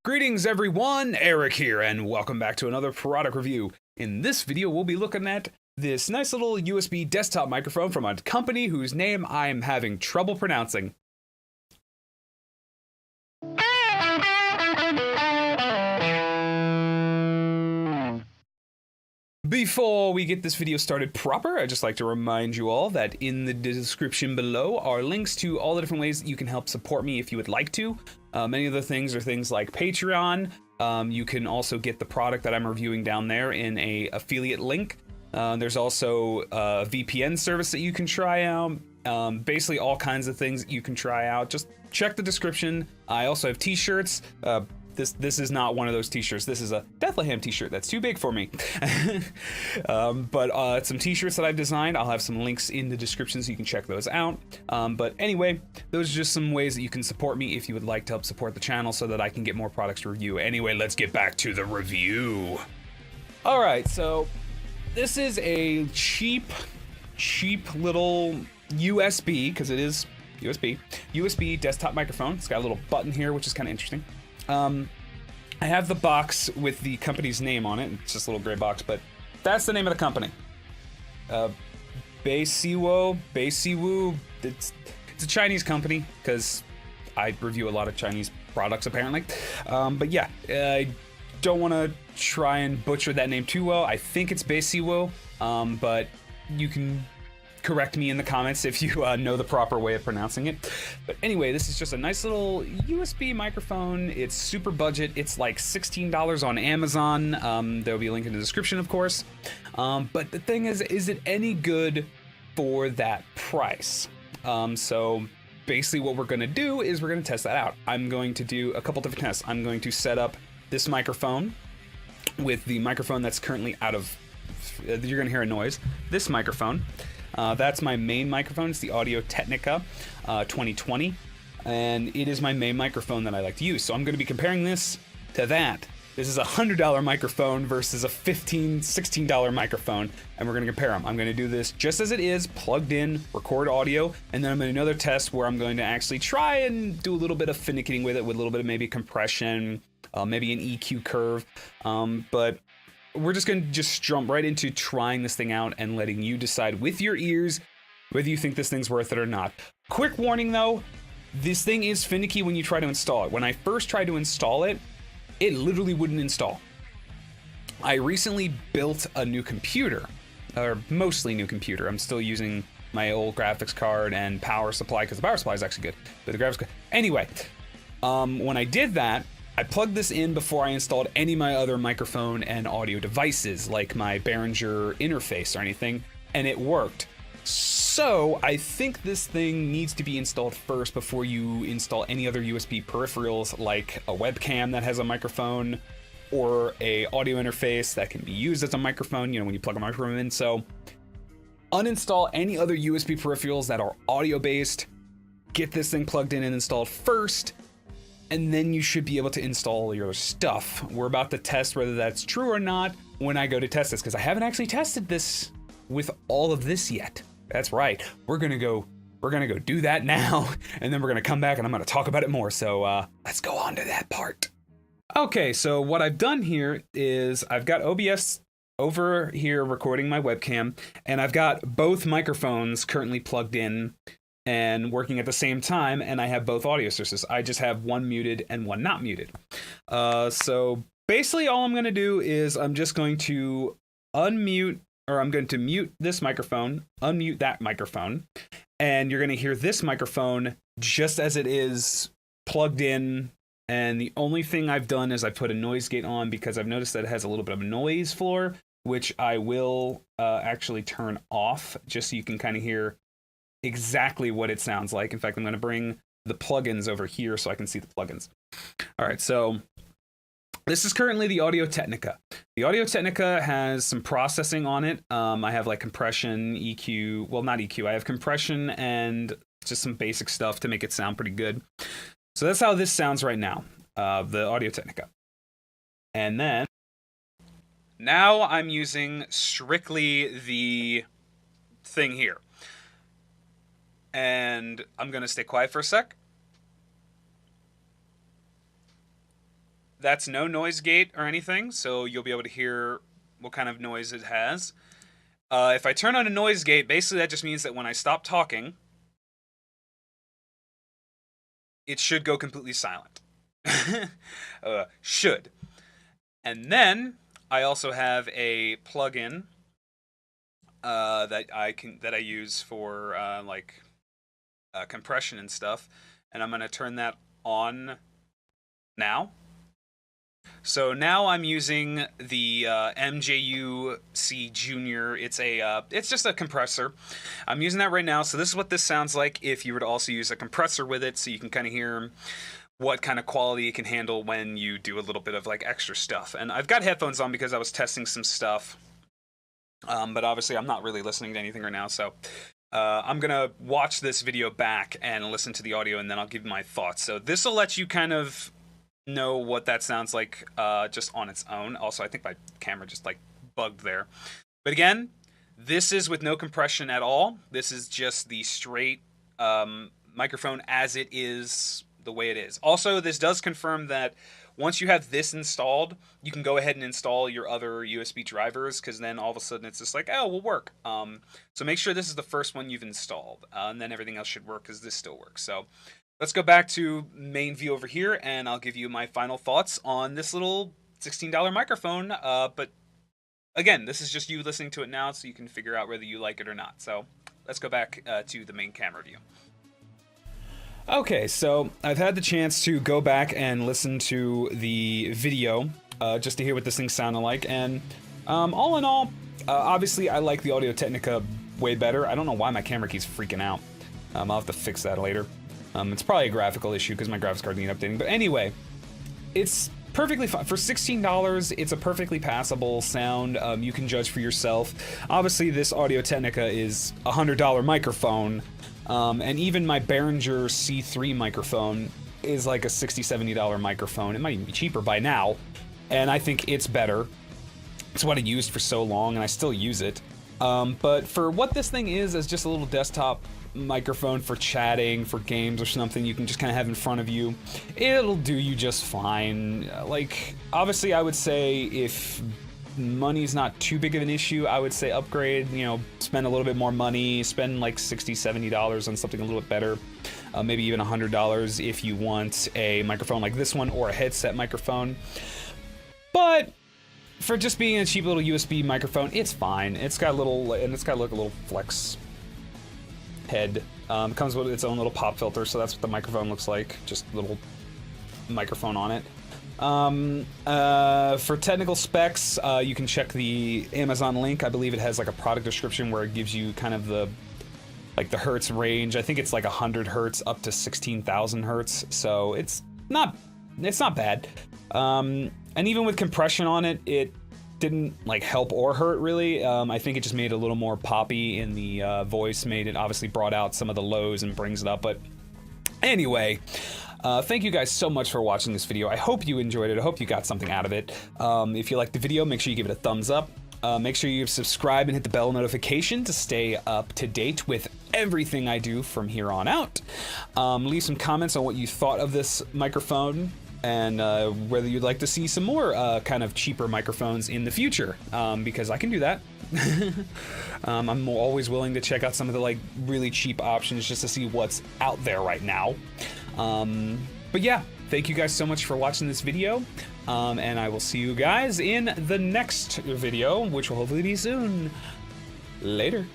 Greetings everyone, Eric here, and welcome back to another product review. In this video, we'll be looking at this nice little USB desktop microphone from a company whose name I'm having trouble pronouncing. Before we get this video started proper, I'd just like to remind you all that in the description below are links to all the different ways that you can help support me if you would like to. Many of the things are things like Patreon. You can also get the product that I'm reviewing down there in a affiliate link. There's also a VPN service that you can try out. Basically all kinds of things that you can try out. Just check the description. I also have t-shirts. This is not one of those t-shirts. This is a Bethlehem t-shirt that's too big for me. But some t-shirts that I've designed, I'll have some links in the description so you can check those out. But anyway, those are just some ways that you can support me if you would like to help support the channel so that I can get more products to review. Anyway, let's get back to the review. All right, so this is a cheap little USB, because it is USB desktop microphone. It's got a little button here, which is kind of interesting. I have the box with the company's name on it. It's just a little gray box, but that's the name of the company. Beisiwo. It's a Chinese company because I review a lot of Chinese products apparently. But yeah, I don't want to try and butcher that name too well. I think it's Beisiwo, but you can correct me in the comments if you know the proper way of pronouncing it. But anyway, this is just a nice little USB microphone. It's super budget. It's like $16 on Amazon. There'll be a link in the description, of course. But the thing is it any good for that price? So basically what we're gonna do is we're gonna test that out. I'm going to do a couple different tests. I'm going to set up this microphone with the microphone that's currently out of, you're gonna hear a noise, this microphone. That's my main microphone. It's the Audio-Technica 2020, and it is my main microphone that I like to use. So I'm going to be comparing this to that. This is a $100 microphone versus a $15, $16 microphone, and we're going to compare them. I'm going to do this just as it is, plugged in, record audio, and then I'm going to do another test where I'm going to actually try and do a little bit of finicking with it, with a little bit of maybe compression, maybe an EQ curve, but we're just going to jump right into trying this thing out and letting you decide with your ears whether you think this thing's worth it or not. Quick warning though, this thing is finicky when you try to install it. When I first tried to install it, it literally wouldn't install. I recently built a new computer, or mostly new computer. I'm still using my old graphics card and power supply because the power supply is actually good. But the graphics card, anyway, when I did that, I plugged this in before I installed any of my other microphone and audio devices, like my Behringer interface or anything, and it worked. So I think this thing needs to be installed first before you install any other USB peripherals, like a webcam that has a microphone, or a audio interface that can be used as a microphone, you know, when you plug a microphone in. So uninstall any other USB peripherals that are audio-based, get this thing plugged in and installed first, and then you should be able to install your stuff. We're about to test whether that's true or not when I go to test this, because I haven't actually tested this with all of this yet. That's right. We're gonna go do that now, and then we're gonna come back and I'm gonna talk about it more. So let's go on to that part. Okay, so what I've done here is I've got OBS over here recording my webcam, and I've got both microphones currently plugged in and working at the same time, and I have both audio sources. I just have one muted and one not muted. So basically all I'm going to do is I'm just going to unmute, or I'm going to mute this microphone, unmute that microphone, and you're going to hear this microphone just as it is plugged in. And the only thing I've done is I put a noise gate on because I've noticed that it has a little bit of a noise floor, which I will actually turn off just so you can kind of hear exactly what it sounds like. In fact, I'm going to bring the plugins over here so I can see the plugins. All right, so this is currently the Audio-Technica. The Audio-Technica has some processing on it. I have like compression, EQ, well, not EQ. I have compression and just some basic stuff to make it sound pretty good. So that's how this sounds right now, the Audio-Technica. And then now I'm using strictly the thing here. And I'm going to stay quiet for a sec. that's no noise gate or anything, so you'll be able to hear what kind of noise it has. If I turn on a noise gate, basically that just means that when I stop talking, it should go completely silent. Should. And then I also have a plugin that I use for compression and stuff, and I'm gonna turn that on now. So now I'm using the MJU-C Junior. It's just a compressor. I'm using that right now. So this is what this sounds like if you were to also use a compressor with it, so you can kind of hear what kind of quality it can handle when you do a little bit of like extra stuff. And I've got headphones on because I was testing some stuff, but obviously I'm not really listening to anything right now. So I'm gonna watch this video back and listen to the audio, and then I'll give my thoughts. So this will let you kind of know what that sounds like just on its own. Also, I think my camera just like bugged there. But again, this is with no compression at all. This is just the straight microphone as it is, the way it is. Also, this does confirm that once you have this installed, you can go ahead and install your other USB drivers, because then all of a sudden it's just like, oh, will work. So make sure this is the first one you've installed, and then everything else should work because this still works. So let's go back to main view over here, and I'll give you my final thoughts on this little $16 microphone. But again, this is just you listening to it now, so you can figure out whether you like it or not. So let's go back to the main camera view. Okay, so I've had the chance to go back and listen to the video just to hear what this thing sounded like, and all in all, obviously I like the Audio-Technica way better. I don't know why my camera keeps freaking out. I'll have to fix that later. It's probably a graphical issue because my graphics card needs updating, but anyway, it's perfectly fine. For $16, it's a perfectly passable sound. You can judge for yourself. Obviously, this Audio-Technica is a $100 microphone, and even my Behringer C3 microphone is like a $60, $70 microphone. It might even be cheaper by now, and I think it's better. It's what I used for so long, and I still use it. But for what this thing is as just a little desktop microphone for chatting, for games or something you can just kind of have in front of you, it'll do you just fine. Like, obviously I would say if money's not too big of an issue, I would say upgrade, you know, spend a little bit more money, spend like $60, $70 on something a little bit better, maybe even $100 if you want a microphone like this one or a headset microphone. But for just being a cheap little USB microphone, it's fine. It's got a little, and it's got like a little flex head. It comes with its own little pop filter, so that's what the microphone looks like, just a little microphone on it. For technical specs, you can check the Amazon link. I believe it has like a product description where it gives you kind of the hertz range. I think it's like 100 hertz up to 16,000 hertz, so it's not bad. And even with compression on it, it didn't like help or hurt really. I think it just made it a little more poppy in the voice, made it obviously brought out some of the lows and brings it up. But anyway, thank you guys so much for watching this video. I hope you enjoyed it. I hope you got something out of it. If you liked the video, make sure you give it a thumbs up. Make sure you subscribe and hit the bell notification to stay up to date with everything I do from here on out. Leave some comments on what you thought of this microphone, and whether you'd like to see some more kind of cheaper microphones in the future, because I can do that. I'm always willing to check out some of the like really cheap options just to see what's out there right now. But yeah, thank you guys so much for watching this video, and I will see you guys in the next video, which will hopefully be soon. Later.